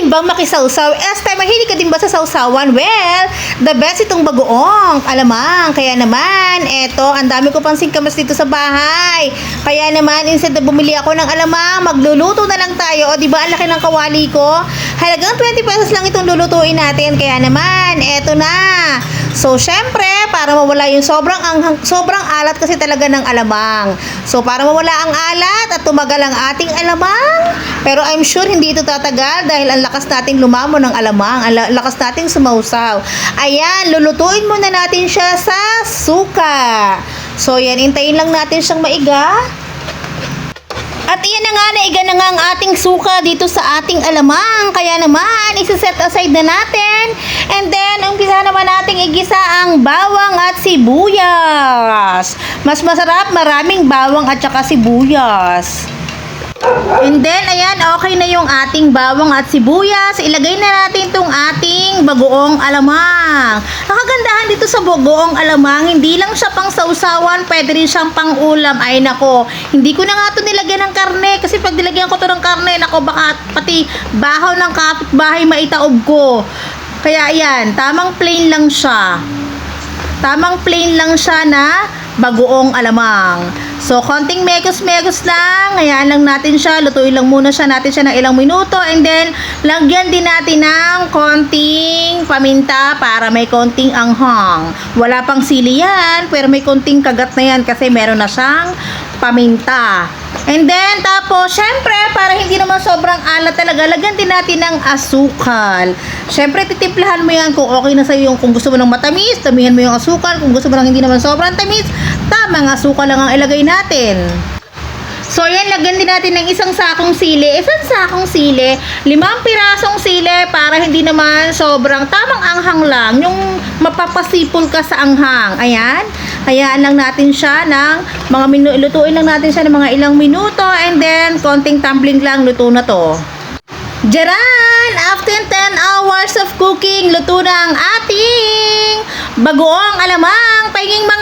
din bang makisawsaw? Esther, mahilig ka din ba sa sawsawan? Well, the best itong bagoong alamang. Kaya naman, eto, ang dami ko pang singkamas dito sa bahay. Kaya naman, instead na bumili ako ng alamang, magluluto na lang tayo. O, di ba, ang laki ng kawali ko? Halagang 20 pesos lang itong lulutuin natin. Kaya naman, eto na. So, syempre, para mawala yung sobrang alat kasi talaga ng alamang. So, para mawala ang alat at tumagal ang ating alamang, pero I'm sure hindi ito tatagal dahil ang lakas nating lumamo ng alamang, ang lakas nating sumausaw. Ayan, lulutuin muna natin siya sa suka. So, yan, hintayin lang natin siyang maiga. At iyan na nga, naiga na nga ang ating suka dito sa ating alamang. Kaya naman, isa-set aside na natin. And then, umpisa naman nating igisa ang bawang at sibuyas. Mas masarap, maraming bawang at saka sibuyas. And then, ayan, okay na yung ating bawang at sibuyas. Ilagay na natin itong ating bagoong alamang. Nakagandahan dito sa bagoong alamang, hindi lang siya pang sausawan, pwede rin siyang pang ulam. Ay nako, hindi ko na nga ito nilagyan ng karne. Kasi pag nilagyan ko ito ng karne, nako, baka pati bahaw ng kapitbahay maitaob ko. Kaya ayan, tamang plain lang siya. Tamang plain lang siya na bagoong alamang. So, konting mekos-mekos lang. Hayaan lang natin siya. Lutuin lang muna natin siya ng ilang minuto. And then, lagyan din natin ng konting paminta para may konting anghang. Wala pang sili yan, pero may konting kagat na yan kasi meron na siyang paminta. And then, tapos, syempre, para hindi naman sobrang alat talaga, lagyan din natin ng asukal. Syempre, titimplahan mo yan kung okay na sa'yo kung gusto mo ng matamis, tamihan mo yung asukal. Kung gusto mo ng hindi naman sobrang tamis, tamang asukal lang ang ilagay natin. So, yan, lagyan din natin ng isang sakong sili. Isang sakong sili, 5 pirasong sili para hindi naman sobrang tamang anghang lang. Yung mapapasipol ka sa anghang. Ayan. Hayaan lang natin siya ng mga lutuin lang natin siya ng mga ilang minuto. And then, konting tumbling lang, luto na to. Jaran! After 10 hours of cooking, luto na ang ating bagoong alamang. Pahinging mga